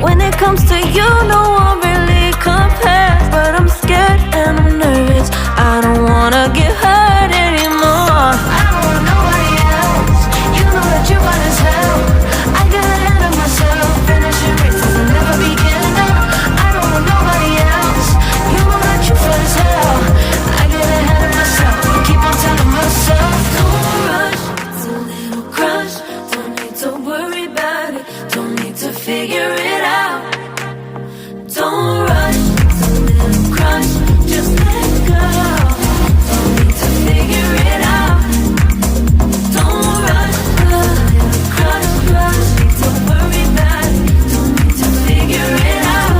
When it comes to you, no one really compares. But I'm scared and I'm nervous. I don't wanna get hurt anymore. I don't want nobody else. You know that you fine as hell. I get ahead of myself, finishing races and never beginning up. I don't want nobody else. You know that you fine as hell. I get ahead of myself, keep on telling myself, don't rush, it's a little crush. Don't need to worry about it, don't need to figure it out. Don't rush, it's a little crush. Just let go, don't need to figure it out. Don't rush, a little crush, crush. Don't worry about it, don't need to figure it out.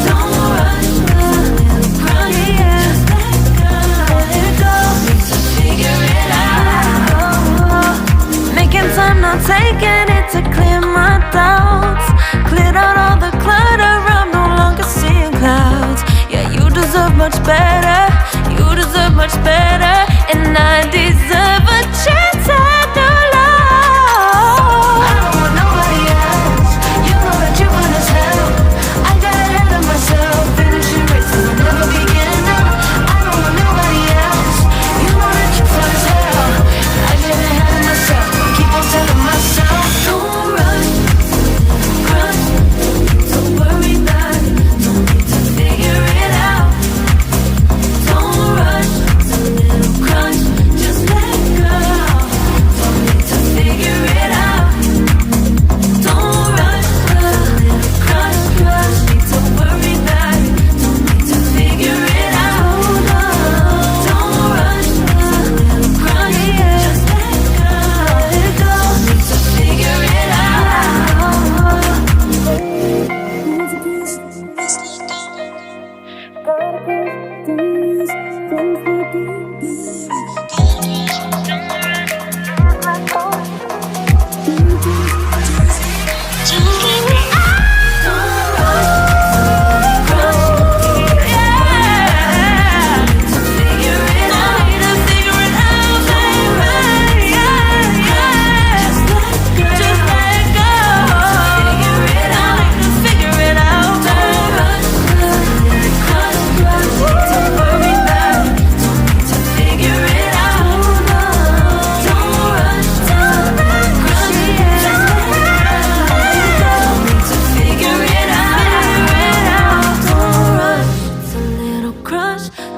Don't rush, a little crush. Just let go, don't need to figure it out. Making time, not taking it to clear my doubts. Cleared out all the clutter, I'm no longer seeing clouds. Yeah, you deserve much better, you deserve much better. And I deserve a chance at new love. I don't want nobody else, you know that you fine as hell. I got ahead of myself, finishing races and never beginning up. I don't want nobody else, you know that you fine as hell. I get ahead of myself, keep on telling myself, don't rush, crush. Don't worry about it, don't need to figure it out. Don't rush, it's a little crush. Just let go, don't need to figure it out. Don't rush, a little crush, crush. Don't worry about it, don't need to figure it out. Don't rush, a little crush. Just let go, don't need to figure it out.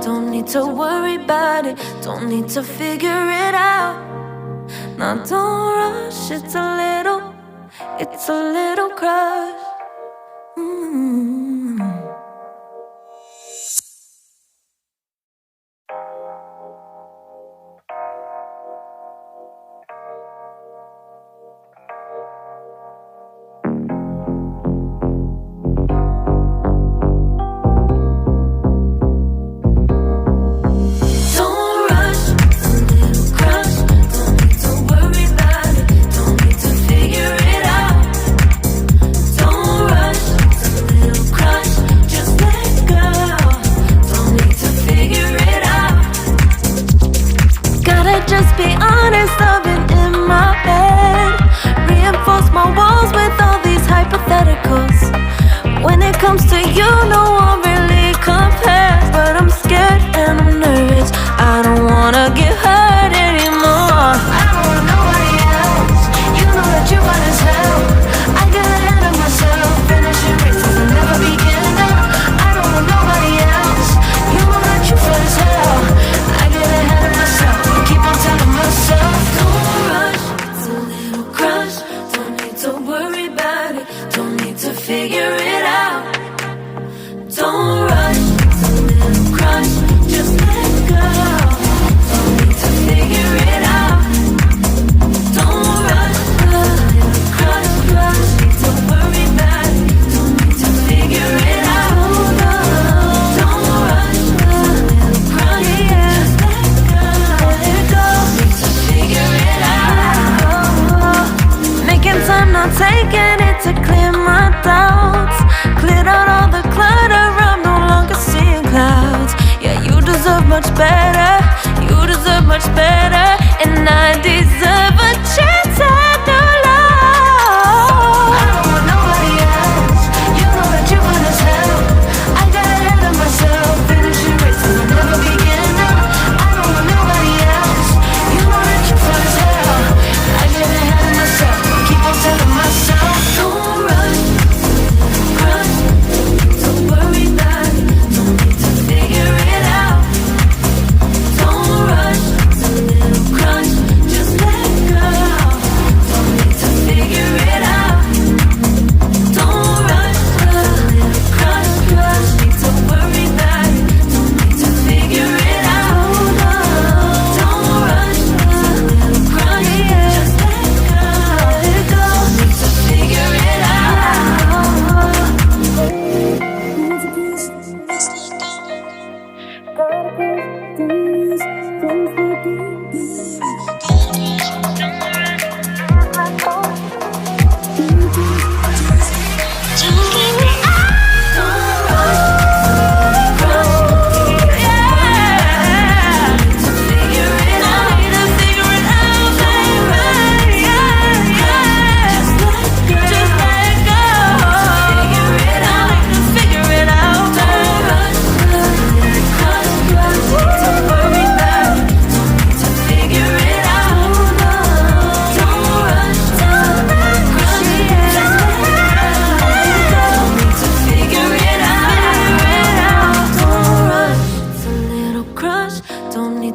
Don't need to worry about it, don't need to figure it out. Now don't rush, it's a little crush. Just be honest, I've been in my head. Reinforce my walls with all these hypotheticals. When it comes to you, no one really compares. But I'm scared and I'm nervous, I don't wanna get hurt anymore. I don't want nobody else, you know that you fine as hell. I get ahead of myself, finishing races and never beginning up. I don't want nobody else, you know that you fine as hell. I get ahead of myself, keep on telling myself, don't rush, it's a little crush. Don't need to worry about it, don't need to figure it out. Don't rush, it's a little crush. Just let go, don't need to figure it out. Don't rush, a little crush, crush. Don't worry about it, don't need to figure it out. Don't rush, a little crush. Just let go, don't need to figure it out. Making time, not taking it to clear my doubts. Cleared out all the clutter, I'm no longer seeing clouds. Yeah, you deserve much better, you deserve much better. And I deserve a chance at new love. I don't want nobody else,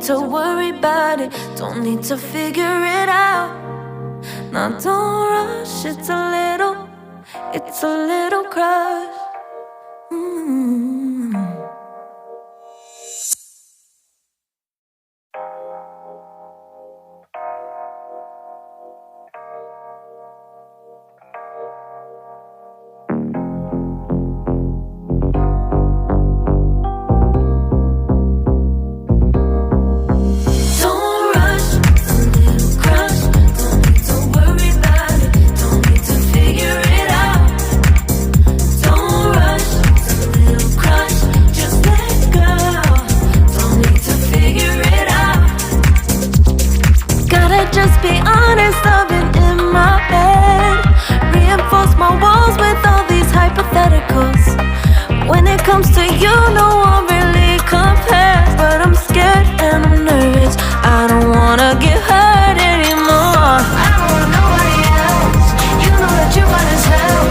to worry about it, don't need to figure it out. Now don't rush, it's a little crush. Just be honest, I've been in my head. Reinforce my walls with all these hypotheticals. When it comes to you, no one really compares. But I'm scared and I'm nervous, I don't wanna get hurt anymore. I don't want nobody else, you know that you're fine as hell.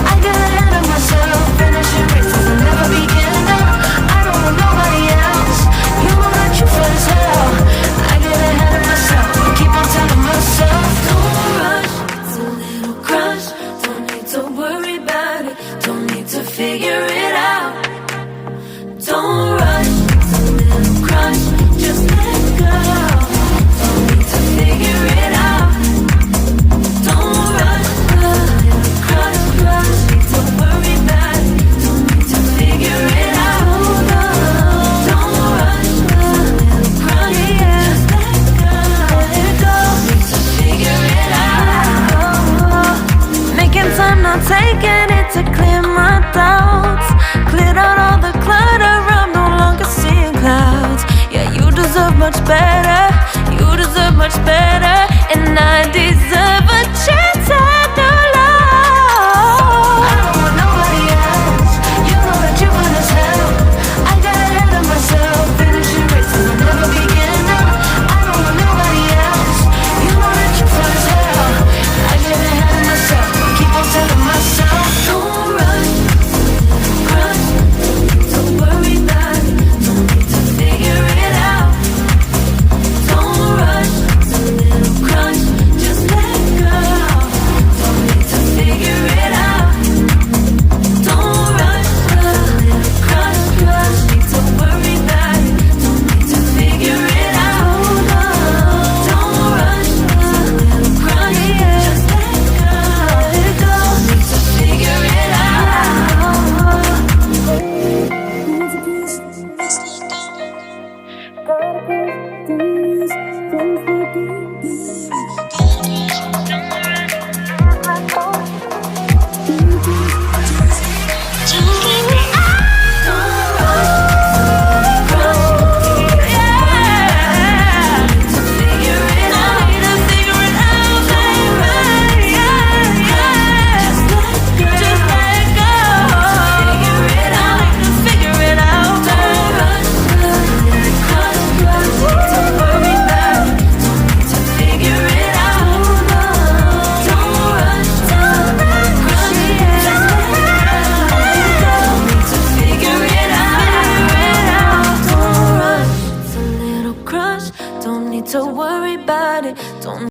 I get ahead of myself, finishing races and never beginning up. I don't want nobody else, you know that you're fine as hell. I get ahead of myself, keep on telling myself, don't rush, it's a little crush. Don't need to worry about it, don't need to figure it out. Don't rush, it's a little crush, just let go. Don't need to figure it out. Don't rush, a little crush, need to worry about it, don't need to figure it out. Don't rush, a little crush, just let go. Making time, not taking it to clear my doubts. Cleared out all the clutter, I'm no longer seeing clouds. Yeah, you deserve much better, you deserve much better. And I deserve a chance at new love. I don't want nobody else, you know that you're fine as hell. I got ahead of myself, finishing races and never beginning up. I don't want nobody else, you know that you're fine as hell. I get ahead of myself, keep on telling myself, don't rush, crush, don't worry about it, don't need to figure it out. Don't rush, it's a little crush, just let go. Don't need to figure it out. Don't rush, a little crush, need to worry about it, don't need to figure it out. Don't rush, a little crush, just let go. Don't need to figure it to worry about it, don't